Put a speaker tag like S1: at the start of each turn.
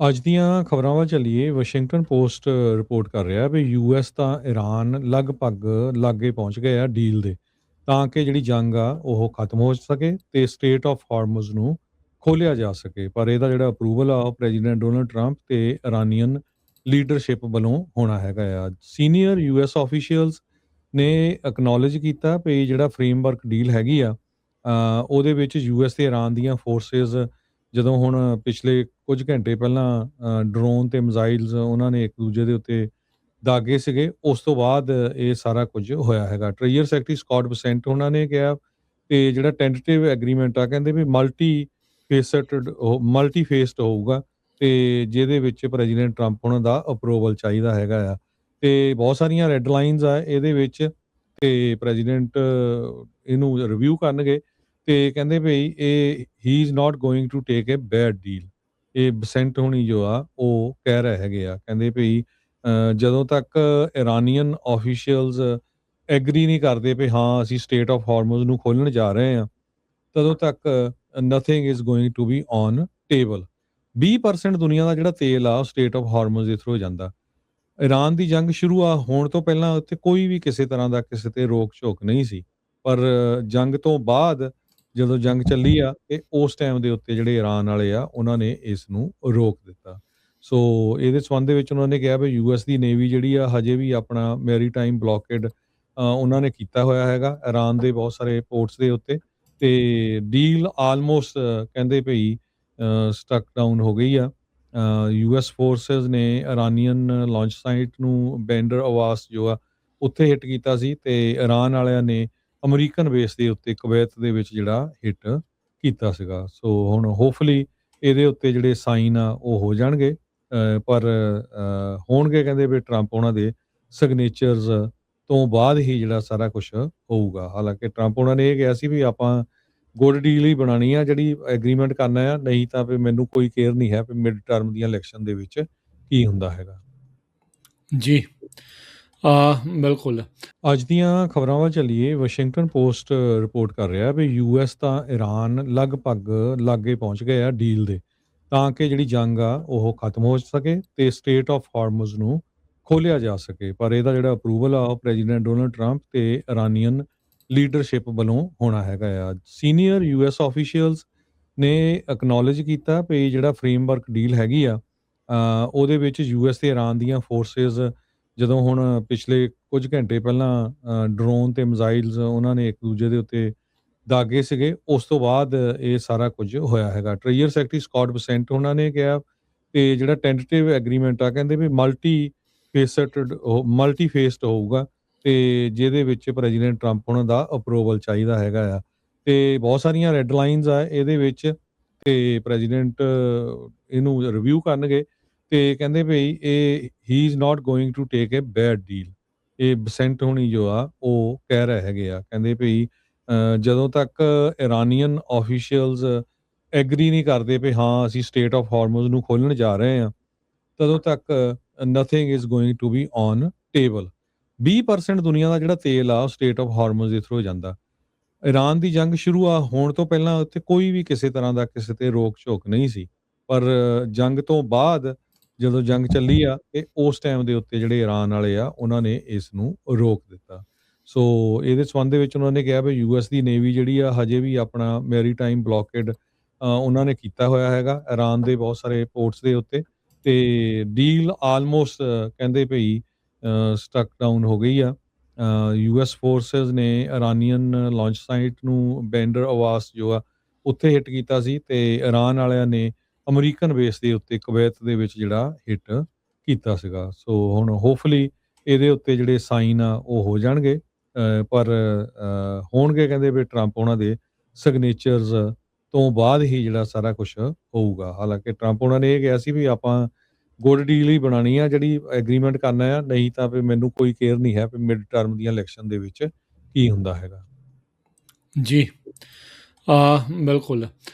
S1: ਅੱਜ ਦੀਆਂ ਖਬਰਾਂ ਵੱਲ ਚੱਲੀਏ। ਵਾਸ਼ਿੰਗਟਨ ਪੋਸਟ ਰਿਪੋਰਟ ਕਰ ਰਿਹਾ ਵੀ ਯੂਐਸ ਤਾਂ ਇਰਾਨ ਲਗਭਗ ਲਾਗੇ ਪਹੁੰਚ ਗਏ ਆ ਡੀਲ ਦੇ, ਤਾਂ ਕਿ ਜਿਹੜੀ ਜੰਗ ਆ ਉਹ ਖਤਮ ਹੋ ਸਕੇ ਤੇ ਸਟੇਟ ਆਫ ਹਾਰਮਜ਼ ਨੂੰ ਖੋਲ੍ਹਿਆ ਜਾ ਸਕੇ। ਪਰ ਇਹਦਾ ਜਿਹੜਾ ਅਪਰੂਵਲ ਆ ਉਹ ਪ੍ਰੈਜ਼ੀਡੈਂਟ ਡੋਨਲਡ ਟਰੰਪ ਤੇ ਇਰਾਨੀਅਨ ਲੀਡਰਸ਼ਿਪ ਵੱਲੋਂ ਹੋਣਾ ਹੈਗਾ ਆ। ਸੀਨੀਅਰ ਯੂਐਸ ਆਫੀਸ਼ੀਅਲਸ ਨੇ ਐਕਨੋਲਜ ਕੀਤਾ ਵੀ ਜਿਹੜਾ ਫਰੇਮਵਰਕ ਡੀਲ ਹੈਗੀ ਆ, ਉਹਦੇ ਵਿੱਚ ਯੂਐਸ ਤੇ ਇਰਾਨ ਦੀਆਂ ਫੋਰਸਿਸ ਜਦੋਂ ਹੁਣ ਪਿਛਲੇ ਕੁਝ ਘੰਟੇ ਪਹਿਲਾਂ ਡਰੋਨ ਤੇ ਮਿਜ਼ਾਈਲਸ ਉਹਨਾਂ ਨੇ ਇੱਕ ਦੂਜੇ ਦੇ ਉੱਤੇ ਦਾਗੇ ਸੀਗੇ। ਉਸ ਤੋਂ ਬਾਅਦ ਇਹ ਸਾਰਾ ਕੁਝ ਹੋਇਆ ਹੈਗਾ। ਟ੍ਰੇਜਰ ਸੈਕਟਰੀ ਸਕਾਟ ਬਸੈਂਟ ਉਹਨਾਂ ਨੇ ਕਿਹਾ ਕਿ ਜਿਹੜਾ ਟੈਂਟੇਟਿਵ ਐਗਰੀਮੈਂਟ ਆ, ਕਹਿੰਦੇ ਵੀ ਮਲਟੀ ਫੇਸਡ ਹੋਊਗਾ ਤੇ ਜਿਹਦੇ ਵਿੱਚ ਪ੍ਰੈਜ਼ੀਡੈਂਟ ਟਰੰਪ ਉਹਨਾਂ ਦਾ ਅਪਰੂਵਲ ਚਾਹੀਦਾ ਹੈਗਾ ਆ। ਤੇ ਬਹੁਤ ਸਾਰੀਆਂ ਰੈੱਡ ਲਾਈਨਸ ਆ ਇਹਦੇ ਵਿੱਚ ਤੇ ਪ੍ਰੈਜ਼ੀਡੈਂਟ ਇਹਨੂੰ ਰਿਵਿਊ ਕਰਨਗੇ ਤੇ ਕਹਿੰਦੇ ਭਈ ਇਹ ਹੀ is not going to take a bad deal. ਇਹ ਬਸੈਂਟ ਹੋਣੀ ਜੋ ਆ ਉਹ ਕਹਿ ਰਹੇ ਹੈਗੇ ਆ। ਕਹਿੰਦੇ ਭਈ ਜਦੋਂ ਤੱਕ ਇਰਾਨੀਅਨ ਆਫੀਸ਼ੀਅਲਸ ਐਗਰੀ ਨਹੀਂ ਕਰਦੇ ਵੀ ਹਾਂ ਅਸੀਂ ਸਟੇਟ ਆਫ ਹਾਰਮਜ਼ ਨੂੰ ਖੋਲ੍ਹਣ ਜਾ ਰਹੇ ਹਾਂ, ਤਦੋਂ ਤੱਕ nothing is going to be on table. 20% ਦੁਨੀਆ ਦਾ ਜਿਹੜਾ ਤੇਲ ਆ ਉਹ ਸਟੇਟ ਆਫ ਹਾਰਮਜ਼ ਦੇ ਥਰੂ ਜਾਂਦਾ। ਇਰਾਨ ਦੀ ਜੰਗ ਸ਼ੁਰੂ ਹੋਣ ਤੋਂ ਪਹਿਲਾਂ ਉੱਥੇ ਕੋਈ ਵੀ ਕਿਸੇ ਤਰ੍ਹਾਂ ਦਾ ਕਿਸੇ ਤੇ ਰੋਕ ਝੋਕ ਨਹੀਂ ਸੀ। ਪਰ ਜੰਗ ਤੋਂ ਬਾਅਦ ਜਦੋਂ ਜੰਗ ਚੱਲੀ ਆ ਤੇ ਉਸ ਟਾਈਮ ਦੇ ਉੱਤੇ ਜਿਹੜੇ ਇਰਾਨ ਵਾਲੇ ਆ ਉਹਨਾਂ ਨੇ ਇਸ ਨੂੰ ਰੋਕ ਦਿੱਤਾ। ਸੋ ਇਹਦੇ ਸੰਬੰਧ ਦੇ ਵਿੱਚ ਉਹਨਾਂ ਨੇ ਕਿਹਾ ਵੀ ਯੂਐਸ ਦੀ ਨੇਵੀ ਜਿਹੜੀ ਆ ਹਜੇ ਵੀ ਆਪਣਾ ਮੈਰੀਟਾਈਮ ਬਲੌਕੇਡ ਉਹਨਾਂ ਨੇ ਕੀਤਾ ਹੋਇਆ ਹੈਗਾ ਇਰਾਨ ਦੇ ਬਹੁਤ ਸਾਰੇ ਪੋਰਟਸ ਦੇ ਉੱਤੇ। ਤੇ ਡੀਲ ਆਲਮੋਸਟ ਕਹਿੰਦੇ ਭਈ ਸਟਕ ਡਾਊਨ ਹੋ ਗਈ ਆ। ਯੂਐਸ ਫੋਰਸਿਸ ਨੇ ਇਰਾਨੀਅਨ ਲਾਂਚ ਸਾਈਟ ਨੂੰ ਬੈਂਡਰ ਆਵਾਸ ਜੋ ਆ ਉੱਥੇ ਹਿੱਟ ਕੀਤਾ ਸੀ ਤੇ ਇਰਾਨ ਵਾਲਿਆਂ ਨੇ ਅਮਰੀਕਨ ਬੇਸ ਦੇ ਉੱਤੇ ਕੁਵੈਤ ਦੇ ਵਿੱਚ ਜਿਹੜਾ ਹਿੱਟ ਕੀਤਾ ਸੀਗਾ। ਸੋ ਹੁਣ ਹੋਪਫੁਲੀ ਇਹਦੇ ਉੱਤੇ ਜਿਹੜੇ ਸਾਈਨ ਆ ਉਹ ਹੋ ਜਾਣਗੇ। ਪਰ ਹੋਣਗੇ ਕਹਿੰਦੇ ਵੀ ਟਰੰਪ ਉਹਨਾਂ ਦੇ ਸਿਗਨੇਚਰਸ ਤੋਂ ਬਾਅਦ ਹੀ ਜਿਹੜਾ ਸਾਰਾ ਕੁਝ ਹੋਊਗਾ। ਹਾਲਾਂਕਿ ਟਰੰਪ ਉਹਨਾਂ ਨੇ ਇਹ ਕਿਹਾ ਸੀ ਵੀ ਆਪਾਂ ਗੁੱਡ ਡੀਲ ਹੀ ਬਣਾਉਣੀ ਆ, ਜਿਹੜੀ ਐਗਰੀਮੈਂਟ ਕਰਨਾ ਆ, ਨਹੀਂ ਤਾਂ ਵੀ ਮੈਨੂੰ ਕੋਈ ਕੇਅਰ ਨਹੀਂ ਹੈ ਵੀ ਮਿਡ ਟਰਮ ਦੀਆਂ ਇਲੈਕਸ਼ਨ ਦੇ ਵਿੱਚ ਕੀ ਹੁੰਦਾ ਹੈਗਾ।
S2: ਜੀ ਬਿਲਕੁਲ।
S1: ਅੱਜ ਦੀਆਂ ਖਬਰਾਂ ਵੱਲ ਚੱਲੀਏ। ਵਾਸ਼ਿੰਗਟਨ ਪੋਸਟ ਰਿਪੋਰਟ ਕਰ ਰਿਹਾ ਵੀ ਯੂਐਸ ਤਾਂ ਇਰਾਨ ਲਗਭਗ ਲਾਗੇ ਪਹੁੰਚ ਗਏ ਆ ਡੀਲ ਦੇ, ਤਾਂ ਕਿ ਜਿਹੜੀ ਜੰਗ ਆ ਉਹ ਖਤਮ ਹੋ ਸਕੇ ਤੇ ਸਟੇਟ ਆਫ ਹਾਰਮਜ਼ ਨੂੰ ਖੋਲ੍ਹਿਆ ਜਾ ਸਕੇ। ਪਰ ਇਹਦਾ ਜਿਹੜਾ ਅਪਰੂਵਲ ਆ ਉਹ ਪ੍ਰੈਜ਼ੀਡੈਂਟ ਡੋਨਲਡ ਟਰੰਪ ਤੇ ਇਰਾਨੀਅਨ ਲੀਡਰਸ਼ਿਪ ਵੱਲੋਂ ਹੋਣਾ ਹੈਗਾ ਆ। ਸੀਨੀਅਰ ਯੂਐਸ ਆਫੀਸ਼ੀਅਲਸ ਨੇ ਐਕਨੋਲਜ ਕੀਤਾ ਵੀ ਜਿਹੜਾ ਫਰੇਮਵਰਕ ਡੀਲ ਹੈਗੀ ਆ, ਉਹਦੇ ਵਿੱਚ ਯੂਐਸ ਤੇ ਇਰਾਨ ਦੀਆਂ ਫੋਰਸਿਸ ਜਦੋਂ ਹੁਣ ਪਿਛਲੇ ਕੁਝ ਘੰਟੇ ਪਹਿਲਾਂ ਡਰੋਨ ਤੇ ਮਿਜ਼ਾਈਲਸ ਉਹਨਾਂ ਨੇ ਇੱਕ ਦੂਜੇ ਦੇ ਉੱਤੇ ਦਾਗੇ ਸੀਗੇ। ਉਸ ਤੋਂ ਬਾਅਦ ਇਹ ਸਾਰਾ ਕੁਝ ਹੋਇਆ ਹੈਗਾ। ਟ੍ਰੇਜਰ ਸੈਕਟਰੀ ਸਕਾਟ ਬਸੈਂਟ ਉਹਨਾਂ ਨੇ ਕਿਹਾ ਕਿ ਜਿਹੜਾ ਟੈਂਟੇਟਿਵ ਐਗਰੀਮੈਂਟ ਆ, ਕਹਿੰਦੇ ਵੀ ਮਲਟੀ ਫੇਸਡ ਹੋਊਗਾ ਤੇ ਜਿਹਦੇ ਵਿੱਚ ਪ੍ਰੈਜ਼ੀਡੈਂਟ ਟਰੰਪ ਉਹਨਾਂ ਦਾ ਅਪਰੂਵਲ ਚਾਹੀਦਾ ਹੈਗਾ ਆ। ਤੇ ਬਹੁਤ ਸਾਰੀਆਂ ਰੈੱਡ ਲਾਈਨਸ ਆ ਇਹਦੇ ਵਿੱਚ ਤੇ ਪ੍ਰੈਜ਼ੀਡੈਂਟ ਇਹਨੂੰ ਰਿਵਿਊ ਕਰਨਗੇ ਤੇ ਕਹਿੰਦੇ ਭਈ ਇਹ ਹੀ is not going to take a bad deal. ਇਹ ਬਸੈਂਟ ਹੋਣੀ ਜੋ ਆ ਉਹ ਕਹਿ ਰਹੇ ਹੈਗੇ ਆ। ਕਹਿੰਦੇ ਭਈ ਜਦੋਂ ਤੱਕ ਇਰਾਨੀਅਨ ਆਫੀਸ਼ੀਅਲਸ ਐਗਰੀ ਨਹੀਂ ਕਰਦੇ ਵੀ ਹਾਂ ਅਸੀਂ ਸਟੇਟ ਆਫ ਹਾਰਮਜ਼ ਨੂੰ ਖੋਲ੍ਹਣ ਜਾ ਰਹੇ ਹਾਂ, ਤਦੋਂ ਤੱਕ nothing is going to be on table. 20% ਦੁਨੀਆ ਦਾ ਜਿਹੜਾ ਤੇਲ ਆ ਉਹ ਸਟੇਟ ਆਫ ਹਾਰਮਜ਼ ਦੇ ਥਰੂ ਜਾਂਦਾ। ਇਰਾਨ ਦੀ ਜੰਗ ਸ਼ੁਰੂ ਹੋਣ ਤੋਂ ਪਹਿਲਾਂ ਉੱਥੇ ਕੋਈ ਵੀ ਕਿਸੇ ਤਰ੍ਹਾਂ ਦਾ ਕਿਸੇ ਤੇ ਰੋਕ ਝੋਕ ਨਹੀਂ ਸੀ। ਪਰ ਜੰਗ ਤੋਂ ਬਾਅਦ ਜਦੋਂ ਜੰਗ ਚੱਲੀ ਆ ਤੇ ਉਸ ਟਾਈਮ ਦੇ ਉੱਤੇ ਜਿਹੜੇ ਇਰਾਨ ਵਾਲੇ ਆ ਉਹਨਾਂ ਨੇ ਇਸ ਨੂੰ ਰੋਕ ਦਿੱਤਾ। ਸੋ ਇਹਦੇ ਸੰਬੰਧ ਦੇ ਵਿੱਚ ਉਹਨਾਂ ਨੇ ਕਿਹਾ ਵੀ ਯੂਐਸ ਦੀ ਨੇਵੀ ਜਿਹੜੀ ਆ ਹਜੇ ਵੀ ਆਪਣਾ ਮੈਰੀਟਾਈਮ ਬਲੌਕੇਡ ਉਹਨਾਂ ਨੇ ਕੀਤਾ ਹੋਇਆ ਹੈਗਾ ਇਰਾਨ ਦੇ ਬਹੁਤ ਸਾਰੇ ਪੋਰਟਸ ਦੇ ਉੱਤੇ। ਤੇ ਡੀਲ ਆਲਮੋਸਟ ਕਹਿੰਦੇ ਭਈ ਸਟਕ ਡਾਊਨ ਹੋ ਗਈ ਆ। ਯੂਐਸ ਫੋਰਸਿਸ ਨੇ ਇਰਾਨੀਅਨ ਲਾਂਚ ਸਾਈਟ ਨੂੰ ਬੈਂਡਰ ਆਵਾਸ ਜੋ ਆ ਉੱਥੇ ਹਿੱਟ ਕੀਤਾ ਸੀ ਤੇ ਇਰਾਨ ਵਾਲਿਆਂ ਨੇ ਅਮਰੀਕਨ ਬੇਸ ਦੇ ਉੱਤੇ ਕੁਵੈਤ ਦੇ ਵਿੱਚ ਜਿਹੜਾ ਹਿੱਟ ਕੀਤਾ ਸੀਗਾ। ਸੋ ਹੁਣ ਹੋਪਫੁਲੀ ਇਹਦੇ ਉੱਤੇ ਜਿਹੜੇ ਸਾਈਨ ਆ ਉਹ ਹੋ ਜਾਣਗੇ। ਪਰ ਹੋਣਗੇ ਕਹਿੰਦੇ ਵੀ ਟਰੰਪ ਉਹਨਾਂ ਦੇ ਸਿਗਨੇਚਰਸ ਤੋਂ ਬਾਅਦ ਹੀ ਜਿਹੜਾ ਸਾਰਾ ਕੁਝ ਹੋਊਗਾ। ਹਾਲਾਂਕਿ ਟਰੰਪ ਉਹਨਾਂ ਨੇ ਇਹ ਕਿਹਾ ਸੀ ਵੀ ਆਪਾਂ ਗੁੱਡ ਡੀਲ ਹੀ ਬਣਾਉਣੀ ਆ, ਜਿਹੜੀ ਐਗਰੀਮੈਂਟ ਕਰਨਾ ਆ, ਨਹੀਂ ਤਾਂ ਵੀ ਮੈਨੂੰ ਕੋਈ ਕੇਅਰ ਨਹੀਂ ਹੈ ਵੀ ਮਿਡ ਟਰਮ ਦੀਆਂ ਇਲੈਕਸ਼ਨ ਦੇ ਵਿੱਚ ਕੀ ਹੁੰਦਾ ਹੈਗਾ।
S2: ਜੀ ਬਿਲਕੁਲ।